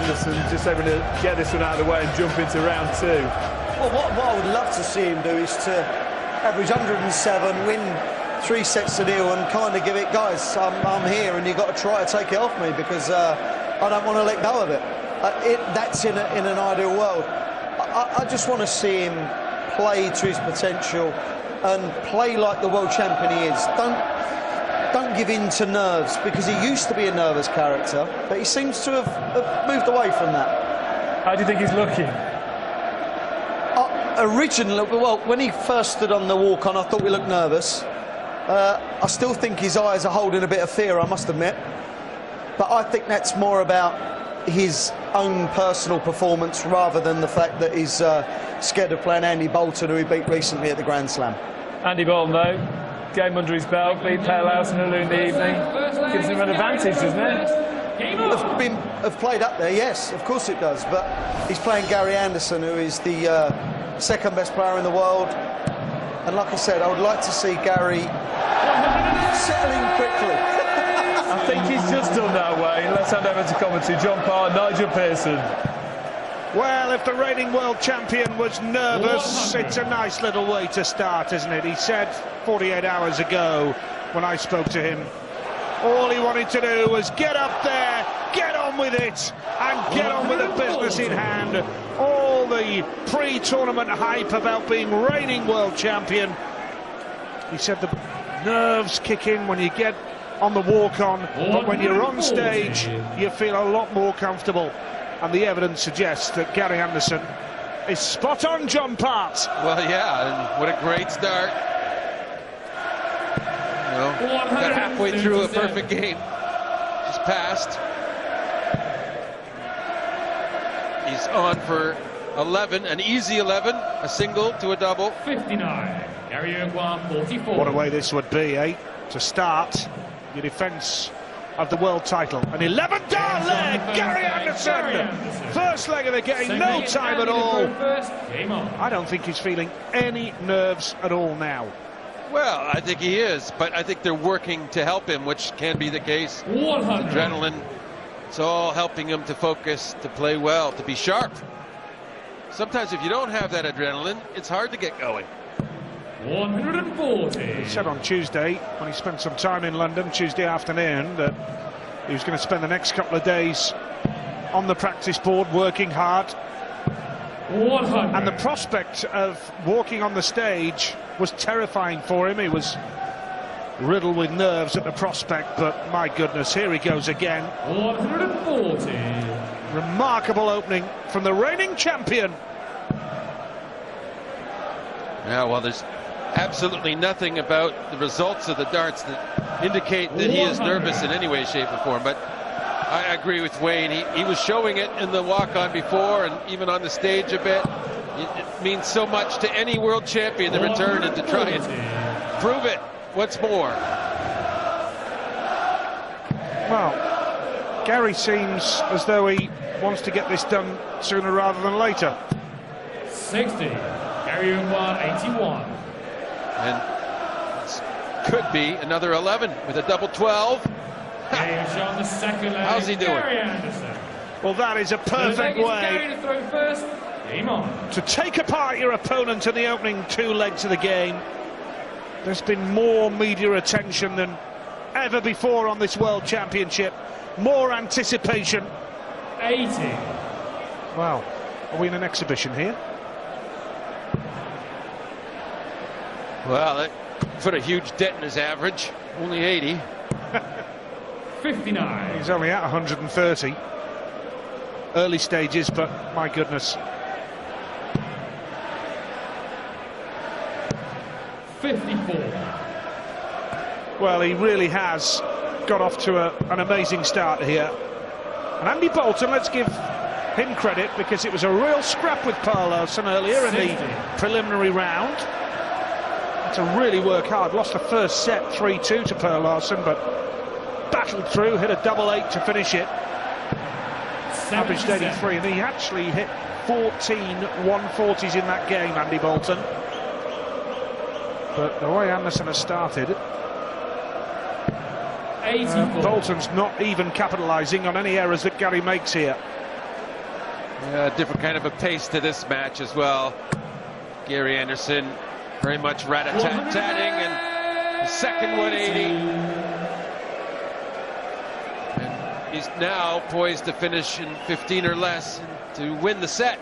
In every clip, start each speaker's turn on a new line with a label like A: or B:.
A: Anderson just able to get this one out of the way and jump into round 2.
B: Well, what I would love to see him do is to average 107, win 3 sets to 0 and kind of give it, guys, I'm here and you've got to try to take it off me because I don't want to let go of it. That's in an ideal world. I just want to see him play to his potential and play like the world champion he is. Don't give in to nerves, because he used to be a nervous character, but he seems to have moved away from that.
A: How do you think he's looking?
B: Originally, well, when he first stood on the walk-on, I thought he looked nervous. I still think his eyes are holding a bit of fear, I must admit. But I think that's more about his own personal performance rather than the fact that he's scared of playing Andy Boulton, who he beat recently at the Grand Slam.
A: Andy Boulton, though, game under his belt, beat Palehouse and Hulu in the evening. Gives him an advantage, doesn't it?
B: Have played up there, yes, of course it does. But he's playing Gary Anderson, who is the second best player in the world. And like I said, I would like to see Gary settling quickly.
A: I think he's just done that way. Let's hand over to commentary. John Parr, Nigel Pearson.
C: Well, if the reigning world champion was nervous, it's a nice little way to start, isn't it? He said 48 hours ago, when I spoke to him, all he wanted to do was get up there, get on with it, and get on with the business in hand. All the pre-tournament hype about being reigning world champion. He said the nerves kick in when you get on the walk-on, but when you're on stage, you feel a lot more comfortable. And the evidence suggests that Gary Anderson is spot on, John Part.
D: Well, yeah, and what a great start. You know, got halfway through a perfect game. Just passed. He's on for 11, an easy 11, a single to a double.
E: 59, Gary Uruguay, 44.
C: What a way this would be, eh? To start your defence of the world title. An 11-down leg, Gary Anderson. First leg of the game, no time at all. I don't think he's feeling any nerves at all now.
D: Well, I think he is, but I think they're working to help him, which can be the case. Adrenaline, it's all helping him to focus, to play well, to be sharp. Sometimes if you don't have that adrenaline, it's hard to get going.
E: 140.
C: He said on Tuesday, when he spent some time in London, Tuesday afternoon, that he was going to spend the next couple of days on the practice board, working hard.
E: 100.
C: And the prospect of walking on the stage was terrifying for him. He was riddled with nerves at the prospect, but my goodness, here he goes again.
E: 140.
C: Remarkable opening from the reigning champion.
D: Yeah, well, there's absolutely nothing about the results of the darts that indicate that he is nervous in any way, shape, or form. But I agree with Wayne. He was showing it in the walk-on before, and even on the stage a bit. It means so much to any world champion to return and to try and prove it once more.
C: Well, Gary seems as though he wants to get this done sooner rather than later.
E: 60, Gary Uruguay, 81.
D: And this could be another 11 with a double 12. How's he doing?
C: Well, that is a perfect way to take apart your opponent in the opening 2 legs of the game. There's been more media attention than ever before on this World Championship. More anticipation.
E: 80.
C: Wow, are we in an exhibition here?
D: Well, it put a huge dent in his average. Only 80.
E: 59.
C: He's only at 130. Early stages, but my goodness.
E: 54.
C: Well, he really has got off to an amazing start here. And Andy Boulton, let's give him credit, because it was a real scrap with Parlowson earlier in the preliminary round. To really work hard. Lost the first set 3-2 to Parlowson, but battled through, hit a double 8 to finish it. Averaged 83, and he actually hit 14 140s in that game, Andy Boulton. But the way Anderson has started,
E: Boulton's
C: not even capitalising on any errors that Gary makes here.
D: Yeah, different kind of a pace to this match as well. Gary Anderson very much rat-a-tat-tatting, and the second 180. And he's now poised to finish in 15 or less to win the set.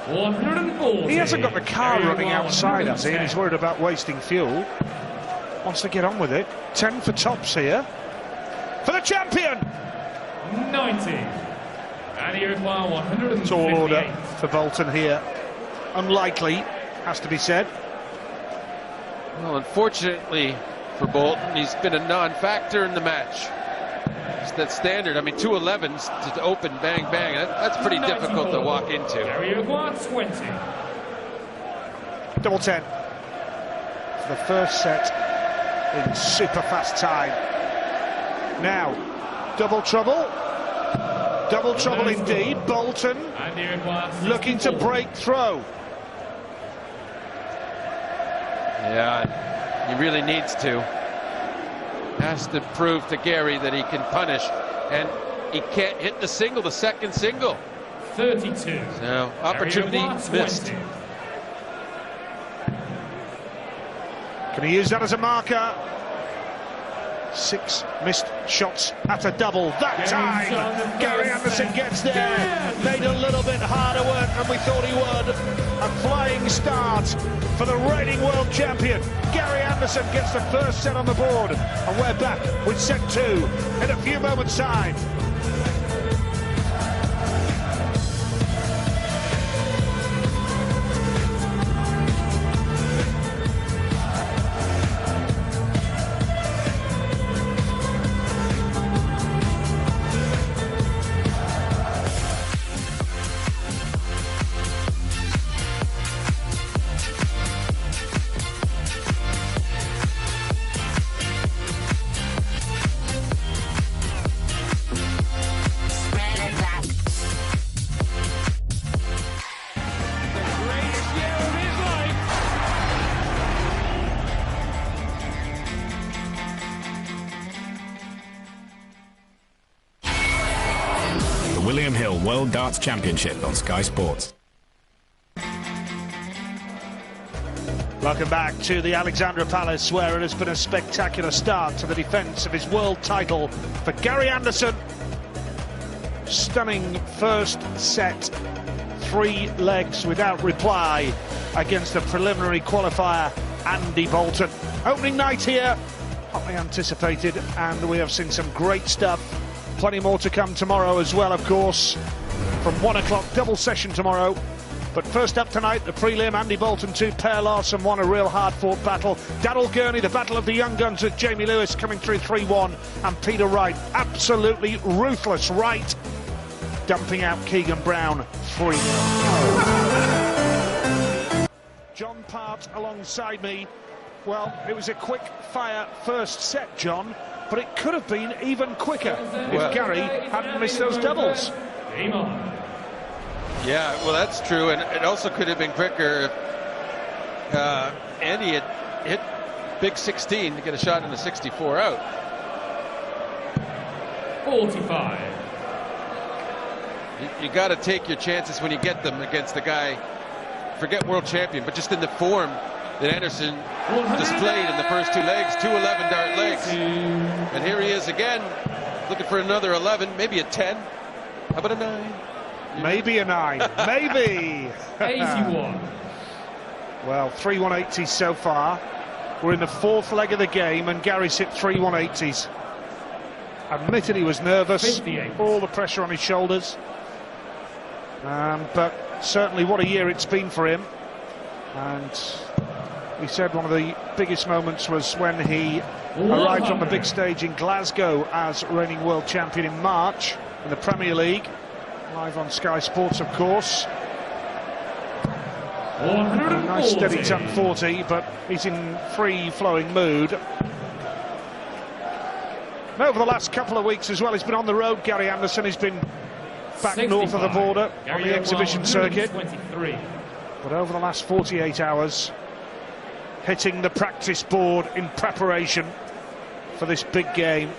E: 140.
C: He hasn't got the car running outside, has he? And he's worried about wasting fuel. Wants to get on with it. 10 for tops here. For the champion!
E: 90. And he requires 158.
C: Tall order for Boulton here. Unlikely, has to be said.
D: Well, unfortunately for Boulton, he's been a non-factor in the match. It's that standard. I mean, 211s to open, bang, bang. That's pretty difficult to walk into.
E: Gary requires 20.
C: Double 10 for the first set in super fast time. Now, double trouble. Double trouble indeed. Boulton looking to break through.
D: Yeah, he really needs to. Has to prove to Gary that he can punish, and he can't hit the single, the second single.
E: 32.
D: So opportunity missed.
C: Can he use that as a marker? 6 missed shots at a double. That time, Gary Anderson gets there. Made a little bit harder work than we thought he would. A flying start for the reigning world champion. Gary Anderson gets the first set on the board. And we're back with set 2 in a few moments' time.
F: World Darts Championship on Sky Sports.
C: Welcome back to the Alexandra Palace, where it has been a spectacular start to the defence of his world title for Gary Anderson. Stunning first set, 3 legs without reply against the preliminary qualifier Andy Boulton. Opening night here, hotly anticipated, and we have seen some great stuff. Plenty more to come tomorrow as well, of course, from 1 o'clock, double session tomorrow. But first up tonight, the prelim, Andy Boulton 2, Per Larson 1, a real hard-fought battle. Darryl Gurney, the battle of the young guns with Jamie Lewis coming through 3-1, and Peter Wright, absolutely ruthless Wright, dumping out Keegan Brown 3-0. John Part alongside me. Well, it was a quick-fire first set, John, but it could have been even quicker if Gary hadn't missed those doubles.
E: Game on.
D: Yeah, well, that's true, and it also could have been quicker if Andy had hit big 16 to get a shot in the 64 out.
E: 45.
D: You got to take your chances when you get them against the guy, forget world champion, but just in the form that Anderson displayed in the first 2 legs, 2 11-dart legs. And here he is again, looking for another 11, maybe a 10. How about a 9?
C: Maybe a 9, maybe.
E: 81.
C: Well, 3 180s so far. We're in the 4th leg of the game, and Gary's hit 3 180s. Admitted he was nervous,
E: 58.
C: all the pressure on his shoulders. But certainly what a year it's been for him. And he said one of the biggest moments was when he arrived on the big stage in Glasgow as reigning world champion in March in the Premier League. Live on Sky Sports, of course. A nice steady 10-40, but he's in free-flowing mood. And over the last couple of weeks as well, he's been on the road. Gary Anderson has been back 65. North of the border on the exhibition circuit. But over the last 48 hours, hitting the practice board in preparation for this big game.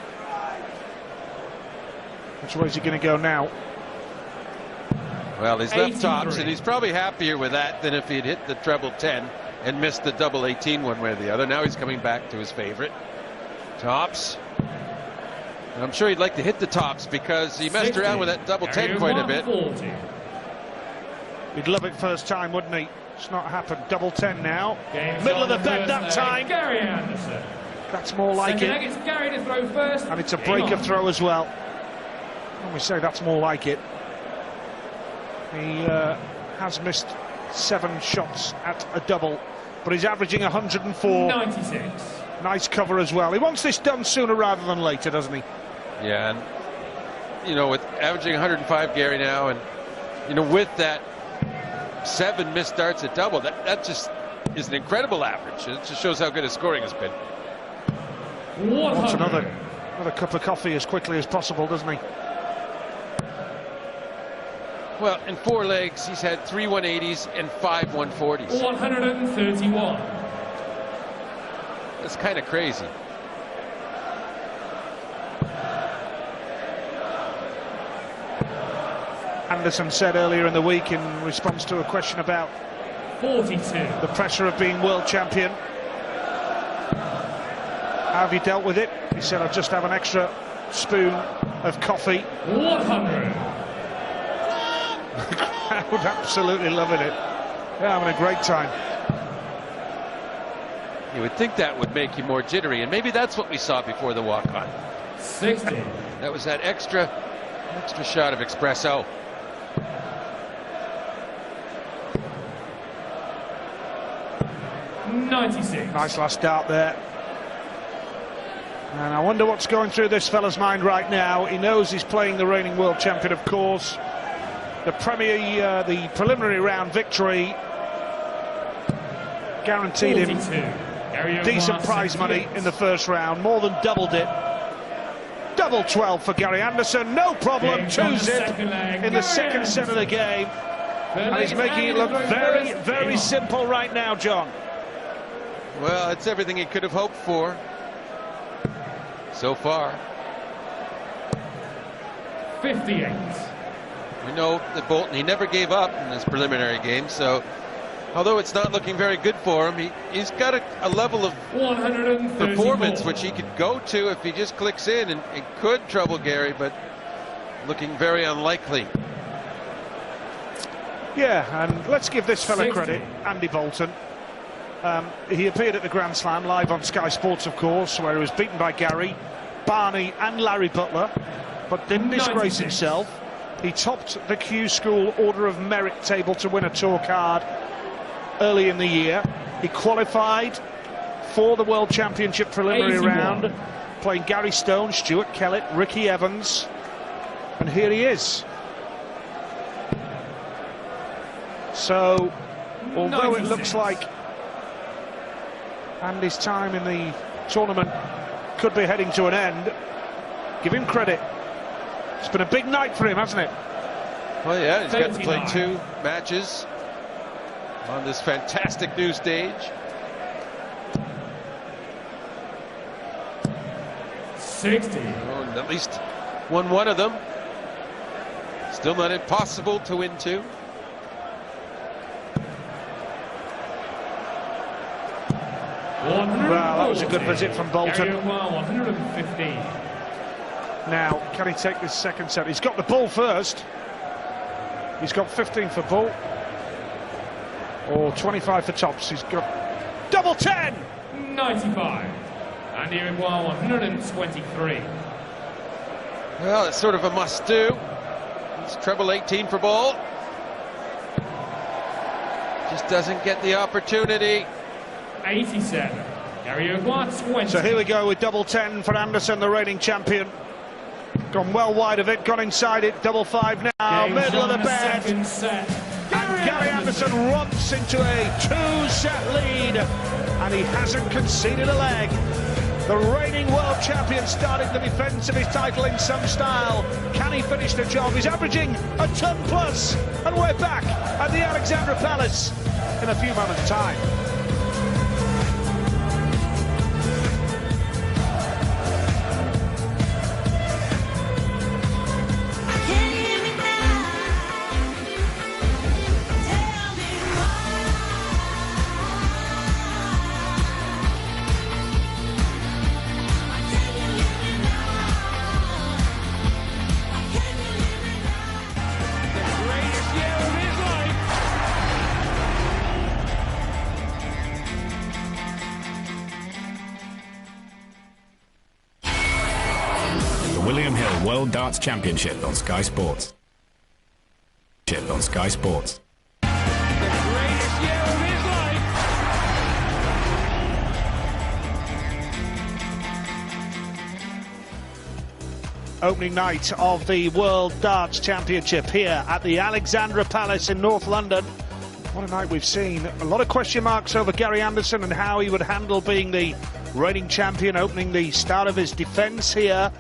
C: Which way is he going to go now?
D: Well, he's left
E: 83.
D: tops, and he's probably happier with that than if he'd hit the treble 10 and missed the double 18 one way or the other. Now he's coming back to his favorite. Tops. And I'm sure he'd like to hit the tops because he messed
E: 60.
D: around with that double 10 quite a bit.
E: 40.
C: He'd love it first time, wouldn't he? It's not happened. Double 10 now.
E: Game's
C: Middle of
E: on
C: the bed
E: first
C: that
E: leg.
C: time.
E: Gary Anderson.
C: That's more like
E: Second
C: it.
E: leg, it's Gary to throw first.
C: And it's a
E: Game
C: breaker
E: on.
C: throw as well. And we say that's more like it. He has missed 7 shots at a double, but he's averaging 104.
E: 96.
C: Nice cover as well. He wants this done sooner rather than later, doesn't he?
D: Yeah, and you know, with averaging 105 Gary now, and you know, with that 7 missed starts at double, that just is an incredible average. It just shows how good his scoring has been.
E: 100.
C: Wants another cup of coffee as quickly as possible, doesn't he?
D: Well, in 4 legs, he's had 3 180s and 5 140s.
E: 131.
D: That's kind of crazy.
C: Anderson said earlier in the week in response to a question about
E: 42.
C: the pressure of being world champion. How have you dealt with it? He said, I'll just have an extra spoon of coffee.
E: 100.
C: I would absolutely loving it. Yeah, having a great time.
D: You would think that would make you more jittery, and maybe that's what we saw before the walk-on.
E: 60.
D: That was that extra shot of espresso.
C: Nice last dart there. And I wonder what's going through this fella's mind right now. He knows he's playing the reigning world champion, of course. The the preliminary round victory guaranteed him decent prize money in the first round, more than doubled it. Double 12 for Gary Anderson, no problem, 2-zip in the second set of the game. And he's making it look very, very simple right now, John.
D: Well, it's everything he could have hoped for so far.
E: 58.
D: We know that Boulton, he never gave up in his preliminary game, so although it's not looking very good for him, he's got a level of
E: 134.
D: performance which he could go to if he just clicks in and could trouble Gary, but looking very unlikely.
C: Yeah, and let's give this fella
E: 60.
C: credit, Andy Boulton. He appeared at the Grand Slam live on Sky Sports, of course, where he was beaten by Gary, Barney and Larry Butler, but didn't disgrace
E: 96.
C: himself. He topped the Q School Order of Merit table to win a tour card early in the year. He qualified for the World Championship preliminary
E: 81.
C: round, playing Gary Stone, Stuart Kellett, Ricky Evans, and here he is. So, although it
E: 96.
C: looks like Andy's time in the tournament could be heading to an end, give him credit. It's been a big night for him, hasn't it?
D: Well, yeah, he's got to play
E: 39.
D: 2 matches on this fantastic new stage.
E: 60.
D: Oh, and at least won one of them. Still not impossible to win 2.
C: Well, that was a good visit from Boulton.
E: 115.
C: Now, can he take this second set? He's got the ball first. He's got 15 for ball. Or 25 for tops. He's got double 10!
E: 95. And here in 123.
D: Well, it's sort of a must-do. It's treble 18 for ball. Just doesn't get the opportunity.
E: 87. Gary O'Guar, 20.
C: So here we go with double 10 for Anderson, the reigning champion. Gone well wide of it, gone inside it, double 5 now,
E: Game's
C: middle of the
E: on
C: bed.
E: second set.
C: And Gary Anderson romps into a 2-set lead, and he hasn't conceded a leg. The reigning world champion starting the defence of his title in some style. Can he finish the job? He's averaging a ton plus, and we're back at the Alexandra Palace in a few moments' time.
F: World Darts Championship on Sky Sports. On Sky Sports.
E: The greatest year of his life.
C: Opening night of the World Darts Championship here at the Alexandra Palace in North London. What a night we've seen. A lot of question marks over Gary Anderson and how he would handle being the reigning champion, opening the start of his defence here.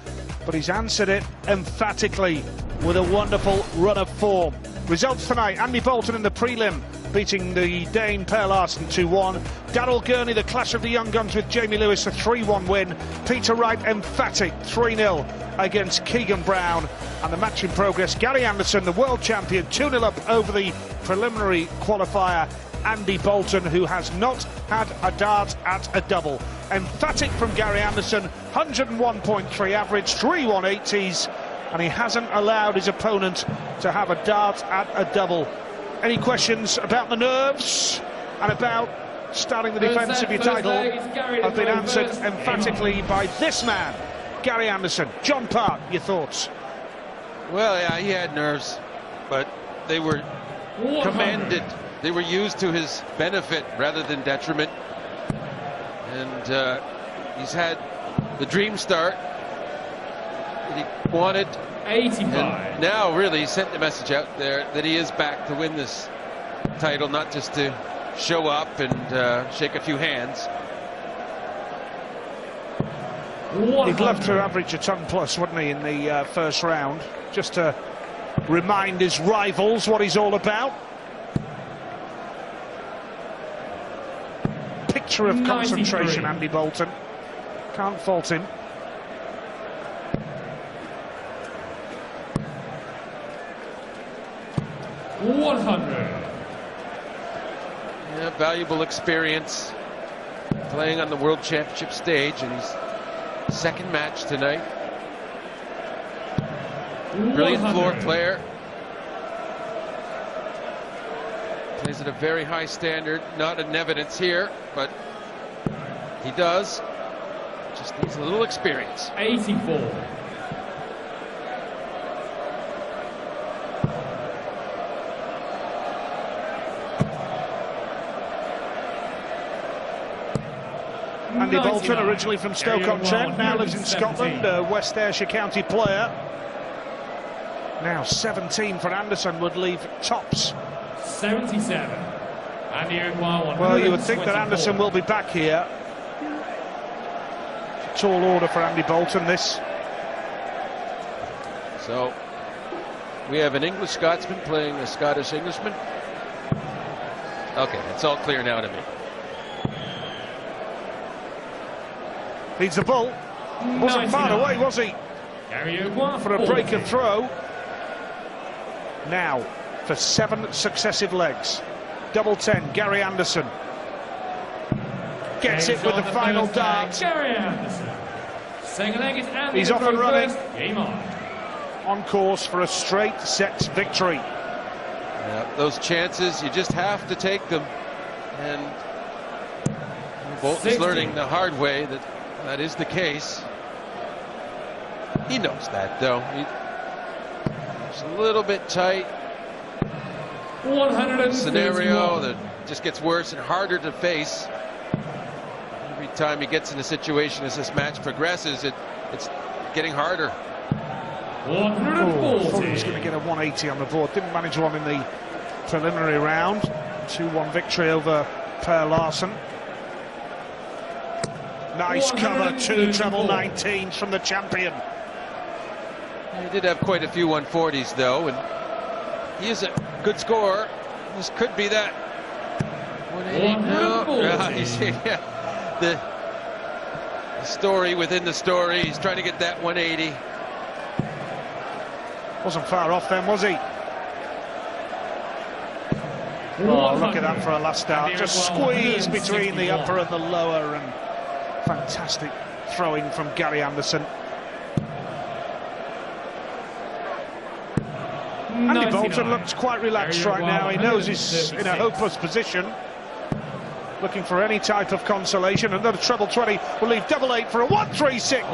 C: But he's answered it emphatically with a wonderful run of form. Results tonight: Andy Boulton in the prelim, beating the Dane Per Larsen 2-1. Darryl Gurney, the clash of the young guns with Jamie Lewis, a 3-1 win. Peter Wright, emphatic 3-0 against Keegan Brown. And the match in progress: Gary Anderson, the world champion, 2-0 up over the preliminary qualifier, Andy Boulton, who has not had a dart at a double. Emphatic from Gary Anderson, 101.3 average, 3 180s, and he hasn't allowed his opponent to have a dart at a double. Any questions about the nerves and about starting the defence of your title have been answered emphatically by this man, Gary Anderson. John Park, your thoughts?
D: Well, yeah, he had nerves, but they were commanded. They were used to his benefit rather than detriment. And he's had the dream start that he wanted.
E: 85.
D: And now really he sent the message out there that he is back to win this title, not just to show up and shake a few hands.
C: He'd love to average a ton plus, wouldn't he, in the first round, just to remind his rivals what he's all about. Picture of concentration,
E: 93.
C: Andy Boulton. Can't fault him.
D: Yeah, valuable experience playing on the World Championship stage, and his second match tonight. Brilliant floor player. Plays at a very high standard, not in evidence here, but he does. Just needs a little experience.
E: 84.
C: Andy Boulton, originally from Stoke-on-Trent, now lives in Scotland, a West Ayrshire County player. Now 17 for Anderson would leave tops.
E: 77. Andy Uguay,
C: Well, you would think that Anderson will be back here. Tall order for Andy Boulton, this.
D: So we have an English Scotsman playing a Scottish Englishman. Okay, it's all clear now to me.
C: Leads the ball. Wasn't far
E: 99.
C: away, was he?
E: Gary Uguay,
C: For a break
E: 40.
C: and throw. Now for 7 successive legs. Double 10, Gary Anderson. Gets it with the final dart.
E: Gary Anderson. Second leg is Andy.
C: He's off and running.
E: Game on.
C: On course for a straight set victory.
D: Yeah, those chances, you just have to take them. And Bolton's
E: 60.
D: learning the hard way that that is the case. He knows that, though. It's a little bit tight.
E: 151.
D: Scenario that just gets worse and harder to face. Every time he gets in a situation as this match progresses, it's getting harder.
E: 140.
C: Thought he was going to get a 180 on the board. Didn't manage one in the preliminary round. 2-1 victory over Per Larsen. Nice cover, 2 treble 19s from the champion.
D: He did have quite a few 140s, though, and he is a good scorer. This could be that. 180. No.
E: 140.
D: You see, yeah, the story within the story. He's trying to get that 180.
C: Wasn't far off then, was he? Oh, look at that for a last start. Just squeeze between the upper and the lower, and fantastic throwing from Gary Anderson. Andy Boulton looks quite relaxed right now. He knows he's in a hopeless position, looking for any type of consolation. Another treble 20 will leave double 8 for a 136.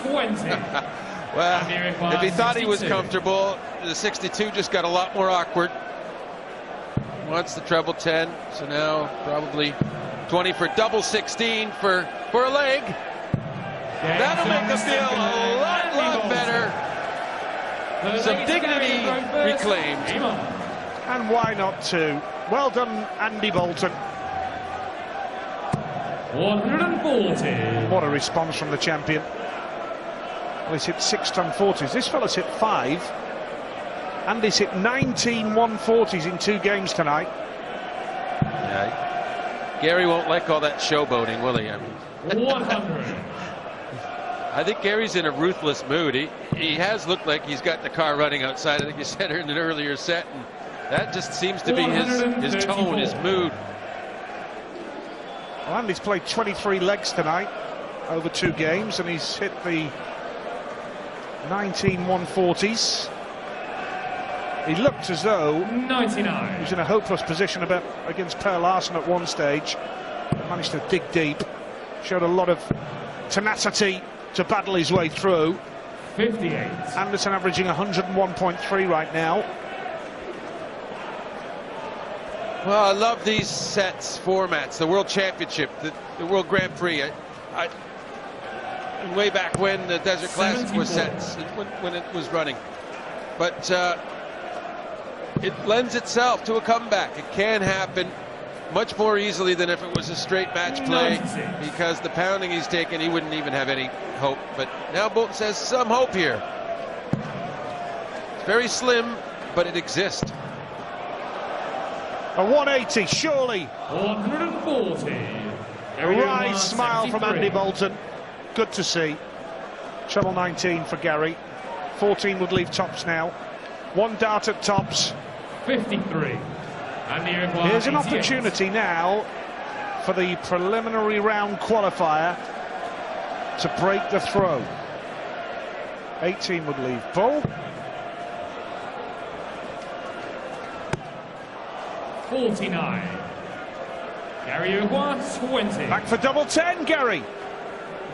E: 120.
D: Well,
E: And the required
D: if he thought he was
E: 62.
D: comfortable, the 62 just got a lot more awkward. Wants the treble 10, so now probably 20 for double 16 for a leg. That'll make them feel a lot better. Some dignity reclaimed.
C: And why not two? Well done, Andy Boulton.
E: 140.
C: What a response from the champion. Well, he's hit 6 140s. This fella's hit 5. Andy's hit 19 140s in 2 games tonight.
D: Yeah, Gary won't like all that showboating, will he? I mean,
E: 100.
D: I think Gary's in a ruthless mood. He has looked like he's got the car running outside. I think you said it in an earlier set, and that just seems to be his tone, his mood.
C: Well, Andy's played 23 legs tonight over 2 games, and he's hit the 19 140s. He looked as though
E: 99.
C: he was in a hopeless position against Per Larsen at one stage. Managed to dig deep, showed a lot of tenacity to battle his way through.
E: 58.
C: Anderson averaging 101.3 right now.
D: Well, I love these sets, formats, the World Championship, the World Grand Prix. Way back when the Desert Classic was sets, when it was running. But it lends itself to a comeback. It can happen much more easily than if it was a straight match play, because the pounding he's taken, he wouldn't even have any hope. But now Boulton says some hope here. It's very slim, but it exists.
C: A 180, surely.
E: 140.
C: A wry smile from Andy Boulton. Good to see. Treble 19 for Gary. 14 would leave tops now. 1 dart at tops.
E: 53. And the
C: Here's an opportunity now for the preliminary round qualifier to break the throw. 18 would leave Bull.
E: 49. Gary Uruguay, 20.
C: Back for double 10, Gary.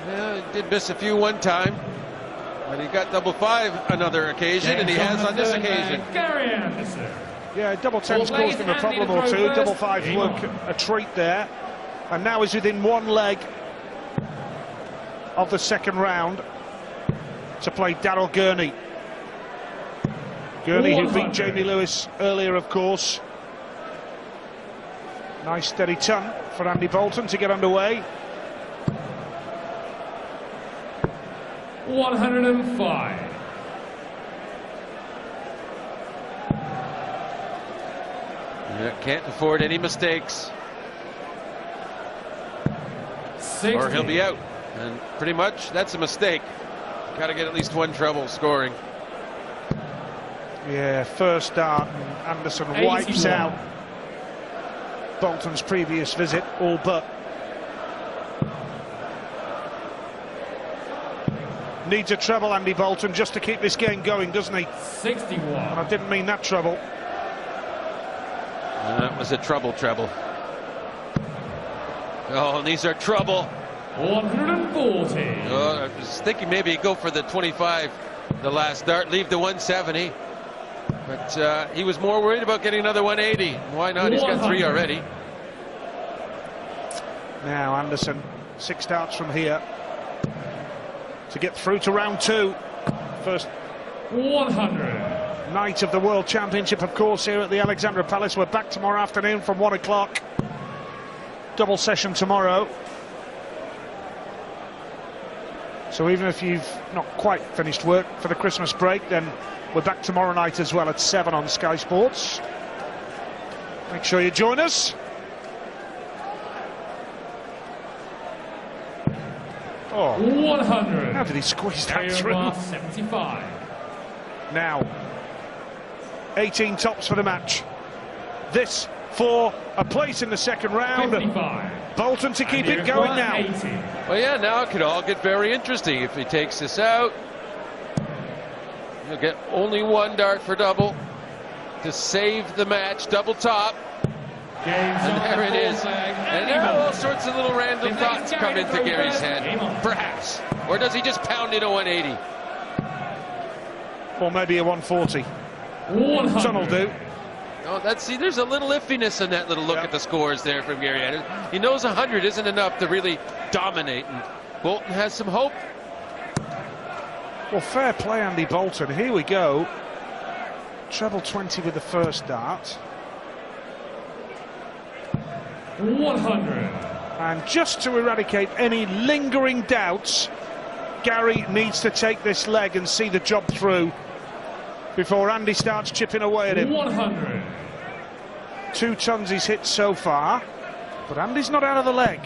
D: Yeah, he did miss a few one time, but he got double 5 another occasion, and he has on this occasion.
E: Gary Anderson.
C: Yeah, double 10's caused him a problem or two. Double 5's work a treat there. And now he's within 1 leg of the second round to play Daryl Gurney. Gurney, who beat Jamie Lewis earlier, of course. Nice steady ton for Andy Boulton to get underway.
E: 105.
D: Can't afford any mistakes,
E: 60.
D: or he'll be out. And pretty much that's a mistake. Got to get at least 1 treble scoring.
C: Yeah, first dart, and Anderson wipes
E: 81.
C: out Bolton's previous visit, all but. Needs a treble, Andy Boulton, just to keep this game going, doesn't he?
E: 61.
C: And I didn't mean that treble.
D: That was a treble. Oh, and these are trouble.
E: 140.
D: I was thinking maybe he'd go for the 25, the last dart, leave the 170. But he was more worried about getting another 180. Why not? He's got 3 already.
C: Now Anderson, 6 darts from here to get through to round 2. First
E: 100.
C: night of the World Championship, of course, here at the Alexandra Palace. We're back tomorrow afternoon from 1 o'clock. Double session tomorrow. So even if you've not quite finished work for the Christmas break, then we're back tomorrow night as well at 7 on Sky Sports. Make sure you join us. Oh,
E: 100.
C: how did he squeeze that
E: Gary
C: through?
E: Uruguay, 75.
C: Now, 18 tops for the match. This for a place in the second round.
E: 55.
C: Bolton to keep
E: And
C: it going now.
E: 80.
D: Well, yeah, now it could all get very interesting. If he takes this out, he'll get only 1 dart for double to save the match. Double top. And there it is. And now all sorts of little random thoughts come into Gary's head. Perhaps. Or does he just pound in a 180?
C: Or maybe a 140.
E: 100.
C: Son'll do.
D: Oh, see, there's a little iffiness in that little look at the scores there from Gary Anderson. He knows 100 isn't enough to really dominate, and Boulton has some hope.
C: Well, fair play, Andy Boulton. Here we go. Treble 20 with the first dart.
E: 100.
C: And just to eradicate any lingering doubts, Gary needs to take this leg and see the job through before Andy starts chipping away at him.
E: 100.
C: 2 tons he's hit so far, but Andy's not out of the leg,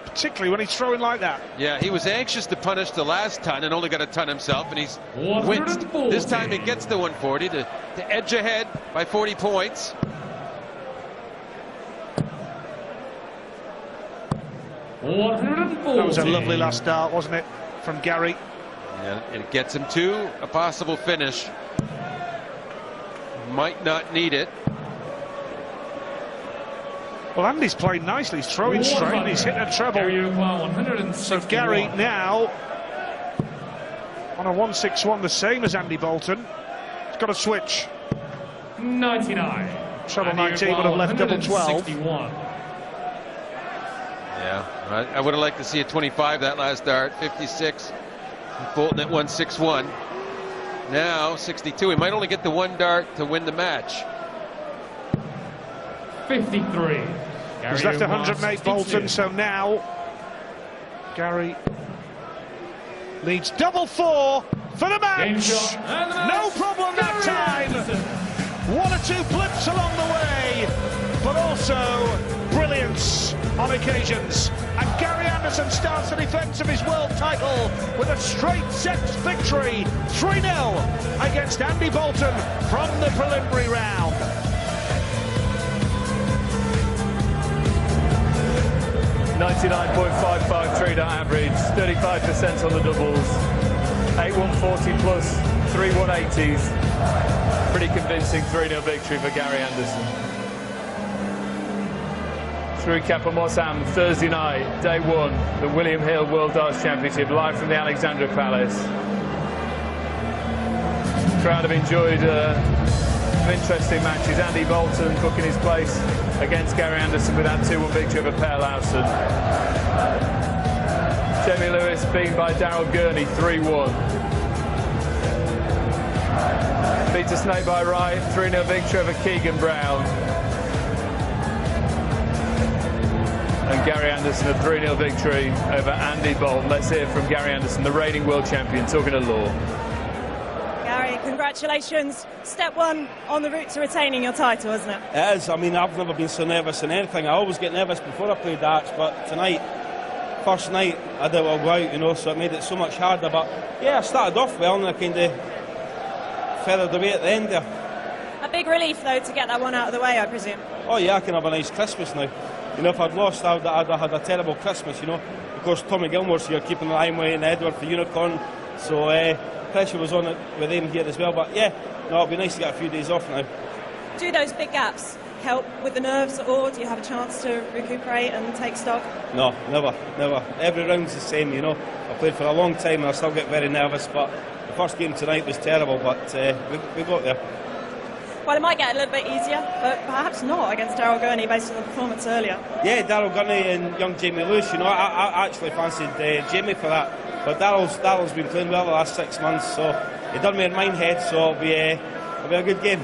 C: particularly when he's throwing like that.
D: Yeah, he was anxious to punish the last ton and only got a ton himself, and he's winced.
E: 140.
D: This time he gets the 140 to edge ahead by 40 points.
E: 140.
C: That was a lovely last start, wasn't it, from Gary?
D: And it gets him to a possible finish. Might not need it.
C: Well, Andy's played nicely. He's throwing straight and he's hitting a treble. So Gary now on a 161, the same as Andy Boulton. He's got a switch.
E: 99.
C: Treble 19 would have left double 12.
D: Yeah, I would have liked to see a 25 that last dart. 56. Boulton at 161. Now 62. He might only get the 1 dart to win the match.
E: 53.
C: He's left 108 Boulton, so now Gary leads double 4 for the match. No problem that time. 1 or 2 blips along the way, but also brilliance on occasions. And Gary Anderson starts the defence of his world title with a straight sets victory, 3-0 against Andy Boulton from the preliminary round.
A: 99.553 average, 35% on the doubles, 8 140 plus, 3 180s. Pretty convincing 3-0 victory for Gary Anderson. Through Kappa Mossam, Thursday night, day 1, the William Hill World Darts Championship, live from the Alexandra Palace. Crowd have enjoyed some interesting matches. Andy Boulton booking his place against Gary Anderson with that 2-1 victory over Per Lawson. Jamie Lewis beaten by Daryl Gurney 3-1. Peter Snake by Wright, 3-0 victory over Keegan Brown. And Gary Anderson, a 3-0 victory over Andy Boulton. Let's hear from Gary Anderson, the reigning world champion, talking to Law.
G: Gary, congratulations. Step 1 on the route to retaining your title, isn't it?
H: It is. I mean, I've never been so nervous in anything. I always get nervous before I play darts, but tonight, first night, I did well go out, you know, so it made it so much harder. But yeah, I started off well and I kind of feathered away at the end there.
G: A big relief, though, to get that one out of the way, I presume.
H: Oh yeah, I can have a nice Christmas now. You know, if I'd lost, I'd have had a terrible Christmas, you know. Of course, Tommy Gilmore's here keeping the limelight and Edward for Unicorn, so pressure was on it with him here as well. But yeah, no, it'll be nice to get a few days off now.
G: Do those big gaps help with the nerves, or do you have a chance to recuperate and take stock?
H: No, never. Every round's the same, you know. I played for a long time and I still get very nervous, but the first game tonight was terrible, but we got there.
G: Well, it might get a little bit easier, but perhaps not against Daryl Gurney based on the performance earlier.
H: Yeah, Daryl Gurney and young Jamie Lewis, you know, I actually fancied Jamie for that, but Daryl's been playing well the last 6 months, so he done me in mind head, so it'll be a good game.